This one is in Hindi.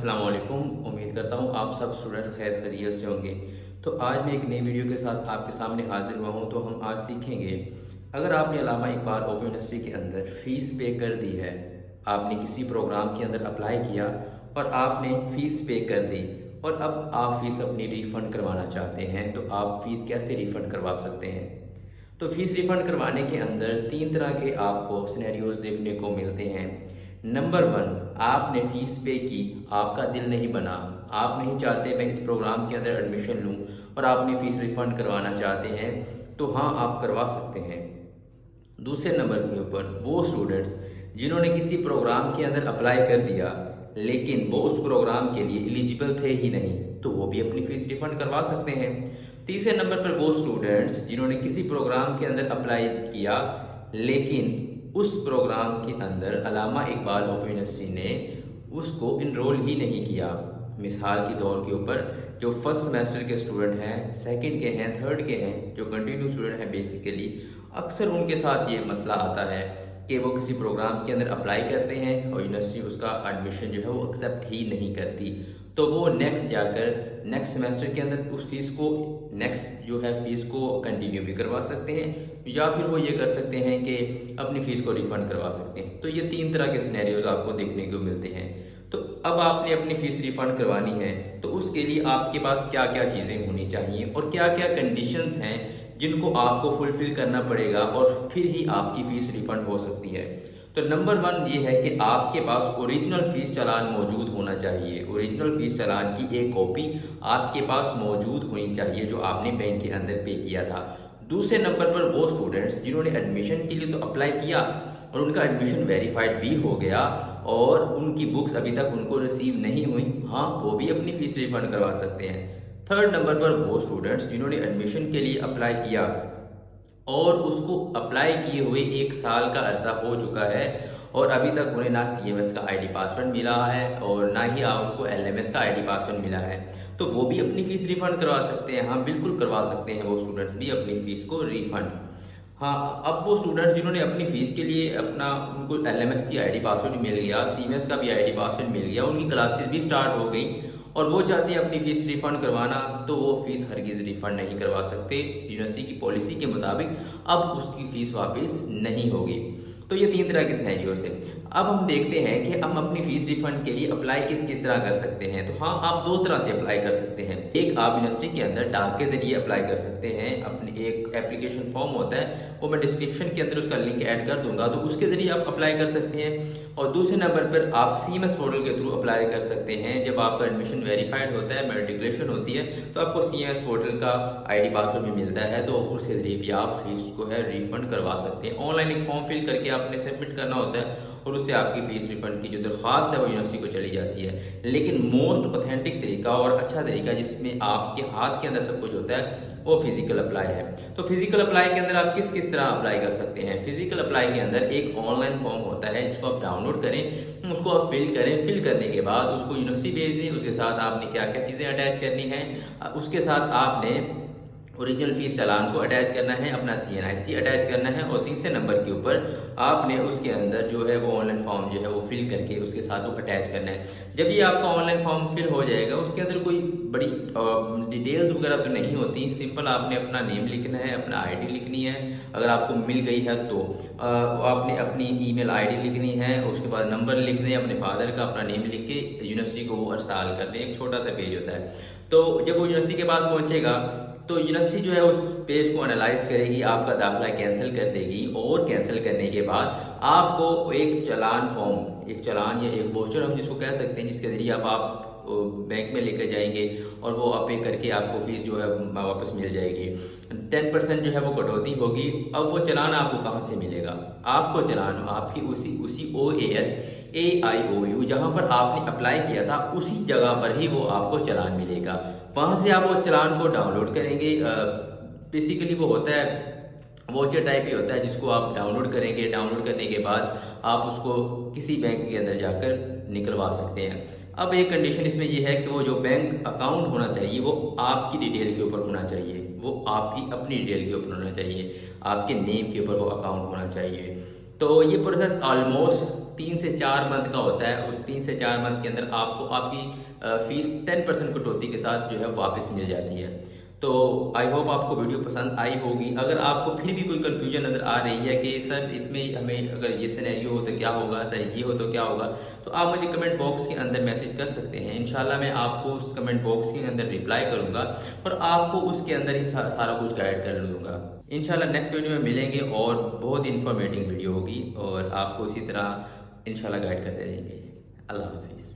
अस्सलाम वालेकुम। उम्मीद करता हूँ आप सब स्टूडेंट खैर खैरियत से होंगे। तो आज मैं एक नई वीडियो के साथ आपके सामने हाजिर हुआ हूँ। तो हम आज सीखेंगे, अगर आपने अल्लामा इकबाल ओपन यूनिवर्सिटी के अंदर फ़ीस पे कर दी है, आपने किसी प्रोग्राम के अंदर अप्लाई किया और आपने फ़ीस पे कर दी और अब आप फ़ीस अपनी रिफ़ंड करवाना चाहते हैं, तो आप फ़ीस कैसे रिफ़ंड करवा सकते हैं। तो फ़ीस रिफ़ंड करवाने के अंदर तीन तरह के आपको सिनेरियोज़ देखने को मिलते हैं। नंबर वन, आपने फ़ीस पे की, आपका दिल नहीं बना, आप नहीं चाहते मैं इस प्रोग्राम के अंदर एडमिशन लूँ और आपने फ़ीस रिफ़ंड करवाना चाहते हैं, तो हाँ आप करवा सकते हैं। दूसरे नंबर के ऊपर वो स्टूडेंट्स जिन्होंने किसी प्रोग्राम के अंदर अप्लाई कर दिया लेकिन वो उस प्रोग्राम के लिए एलिजिबल थे ही नहीं, तो वो भी अपनी फ़ीस रिफ़ंड करवा सकते हैं। तीसरे नंबर पर वो स्टूडेंट्स जिन्होंने किसी प्रोग्राम के अंदर अप्लाई किया लेकिन उस प्रोग्राम के अंदर अल्लामा इकबाल ओपन यूनिवर्सिटी ने उसको इनरोल ही नहीं किया। मिसाल के तौर के ऊपर जो फर्स्ट सेमेस्टर के स्टूडेंट हैं, सेकंड के हैं, थर्ड के हैं, जो कंटिन्यू स्टूडेंट हैं, बेसिकली अक्सर उनके साथ ये मसला आता है कि वो किसी प्रोग्राम के अंदर अप्लाई करते हैं और यूनिवर्सिटी उसका एडमिशन जो है वो एक्सेप्ट ही नहीं करती, तो वो नेक्स्ट सेमेस्टर के अंदर उस फीस को नेक्स्ट जो है फीस को कंटिन्यू भी करवा सकते हैं, या फिर वो ये कर सकते हैं कि अपनी फ़ीस को रिफ़ंड करवा सकते हैं। तो ये तीन तरह के सिनेरियोज आपको देखने को मिलते हैं। तो अब आपने अपनी फ़ीस रिफ़ंड करवानी है, तो उसके लिए आपके पास क्या क्या चीज़ें होनी चाहिए और क्या क्या कंडीशंस हैं जिनको आपको फुलफ़िल करना पड़ेगा और फिर ही आपकी फ़ीस रिफ़ंड हो सकती है। तो नंबर वन ये है कि आपके पास ओरिजिनल फ़ीस चालान मौजूद होना चाहिए। ओरिजिनल फ़ीस चालान की एक कॉपी आपके पास मौजूद होनी चाहिए जो आपने बैंक के अंदर पे किया था। दूसरे नंबर पर वो स्टूडेंट्स जिन्होंने एडमिशन के लिए तो अप्लाई किया और उनका एडमिशन वेरीफाइड भी हो गया और उनकी बुक्स अभी तक उनको रिसीव नहीं हुई, हाँ वो भी अपनी फ़ीस रिफ़ंड करवा सकते हैं। थर्ड नंबर पर वो स्टूडेंट्स जिन्होंने एडमिशन के लिए अप्लाई किया और उसको अप्लाई किए हुए 1 साल का अरसा हो चुका है और अभी तक उन्हें ना सीएमएस का आईडी पासवर्ड मिला है और ना ही उनको एलएमएस का आईडी पासवर्ड मिला है, तो वो भी अपनी फ़ीस रिफ़ंड करवा सकते हैं। हाँ बिल्कुल करवा सकते हैं वो स्टूडेंट्स भी अपनी फ़ीस को रिफ़ंड। हाँ, अब वो स्टूडेंट्स जिन्होंने अपनी फ़ीस के लिए अपना उनको एलएमएस की आईडी पासवर्ड मिल गया, सीएमएस का भी आईडी पासवर्ड मिल गया, उनकी क्लासेस भी स्टार्ट हो गई और वो चाहते हैं अपनी फ़ीस रिफ़ंड करवाना, तो वो फ़ीस हरगिज़ रिफ़ंड नहीं करवा सकते। यूनिवर्सिटी की पॉलिसी के मुताबिक अब उसकी फ़ीस वापस नहीं होगी। तो ये तीन तरह के सिनेरियोस हैं। अब हम देखते हैं कि हम अपनी फ़ीस रिफ़ंड के लिए अप्लाई किस किस तरह कर सकते हैं। तो हाँ, आप दो तरह से अप्लाई कर सकते हैं। एक, आप यूनिवर्सिटी के अंदर डाक के ज़रिए अप्लाई कर सकते हैं। अपने एक एप्लीकेशन फॉर्म होता है, वो मैं डिस्क्रिप्शन के अंदर उसका लिंक ऐड कर दूंगा, तो उसके ज़रिए आप अप्लाई कर सकते हैं। और दूसरे नंबर पर आप सीएमएस पोर्टल के थ्रू अप्लाई कर सकते हैं। जब आपका एडमिशन वेरीफाइड होता है, मेट्रिकुलेशन होती है, तो आपको सीएमएस पोर्टल का आईडी पासवर्ड भी मिलता है, तो उसके ज़रिए भी आप फीस को है रिफ़ंड करवा सकते हैं। ऑनलाइन एक फॉर्म फिल करके आपने सबमिट करना होता है और उससे आपकी फ़ीस रिफ़ंड की जो दरख्वास्त है वो यूनिवर्सिटी को चली जाती है। लेकिन मोस्ट ऑथेंटिक तरीका और अच्छा तरीका जिसमें आपके हाथ के अंदर सब कुछ होता है वो फिजिकल अप्लाई है। तो फिजिकल अप्लाई के अंदर आप किस किस तरह अप्लाई कर सकते हैं। फिजिकल अप्लाई के अंदर एक ऑनलाइन फॉर्म होता है जिसको आप डाउनलोड करें, उसको आप फिल करें, फिल करने के बाद उसको यूनिवर्सिटी भेज दें। उसके साथ आपने क्या क्या चीज़ें अटैच करनी है, उसके साथ आपने ओरिजिनल फ़ीस चालान को अटैच करना है, अपना सीएनआईसी अटैच करना है और तीसरे नंबर के ऊपर आपने उसके अंदर जो है वो ऑनलाइन फॉर्म जो है वो फिल करके उसके साथ वो अटैच करना है। जब ये आपका ऑनलाइन फॉर्म फिल हो जाएगा, उसके अंदर कोई बड़ी डिटेल्स वगैरह तो नहीं होती, सिंपल आपने अपना नेम लिखना है, अपना आईडी लिखनी है, अगर आपको मिल गई है तो आपने अपनी ईमेल आईडी लिखनी है, उसके बाद नंबर लिखने अपने फादर का, अपना नेम लिख के यूनिवर्सिटी को वो अरसाल कर दें। एक छोटा सा पेज होता है, तो जब वो यूनिवर्सिटी के पास पहुंचेगा तो यूनिवर्सिटी जो है उस पेज को एनालाइज करेगी, आपका दाखिला कैंसिल कर देगी और कैंसिल करने के बाद आपको एक चालान फॉर्म, एक चालान या एक वोचर हम जिसको कह सकते हैं, जिसके ज़रिए आप बैंक में लेकर जाएंगे और वो आप पे करके आपको फ़ीस जो है वापस मिल जाएगी। 10% जो है वो कटौती होगी। अब वो चालान आपको कहाँ से मिलेगा? आपको चालान आपकी उसी OAS AIOU जहाँ पर आपने अप्लाई किया था उसी जगह पर ही वो आपको चालान मिलेगा। वहाँ से आप वो चालान को डाउनलोड करेंगे। बेसिकली वो होता है वोचर टाइप ही होता है जिसको आप डाउनलोड करेंगे। डाउनलोड करने के बाद आप उसको किसी बैंक के अंदर जाकर निकलवा सकते हैं। अब एक कंडीशन इसमें ये है कि वो जो बैंक अकाउंट होना चाहिए वो आपकी डिटेल के ऊपर होना चाहिए, वो आपकी अपनी डिटेल के ऊपर होना चाहिए, आपके नेम के ऊपर वो अकाउंट होना चाहिए। तो ये प्रोसेस ऑलमोस्ट 3 से 4 मंथ का होता है। उस 3 से 4 मंथ के अंदर आपको आपकी फीस 10% कटौती के साथ जो है वापस मिल जाती है। तो आई होप आपको वीडियो पसंद आई होगी। अगर आपको फिर भी कोई कन्फ्यूजन नज़र आ रही है कि सर इसमें हमें अगर ये सिनेरियो हो तो क्या होगा, सर ये हो तो क्या होगा, तो आप मुझे कमेंट बॉक्स के अंदर मैसेज कर सकते हैं। इंशाल्लाह मैं आपको उस कमेंट बॉक्स के अंदर रिप्लाई करूंगा और आपको उसके अंदर ही सारा कुछ गाइड कर लूँगा। इंशाल्लाह नेक्स्ट वीडियो में मिलेंगे और बहुत इन्फॉर्मेटिव वीडियो होगी और आपको इसी तरह इंशाल्लाह गाइड करते रहेंगे। अल्लाह हाफिज़।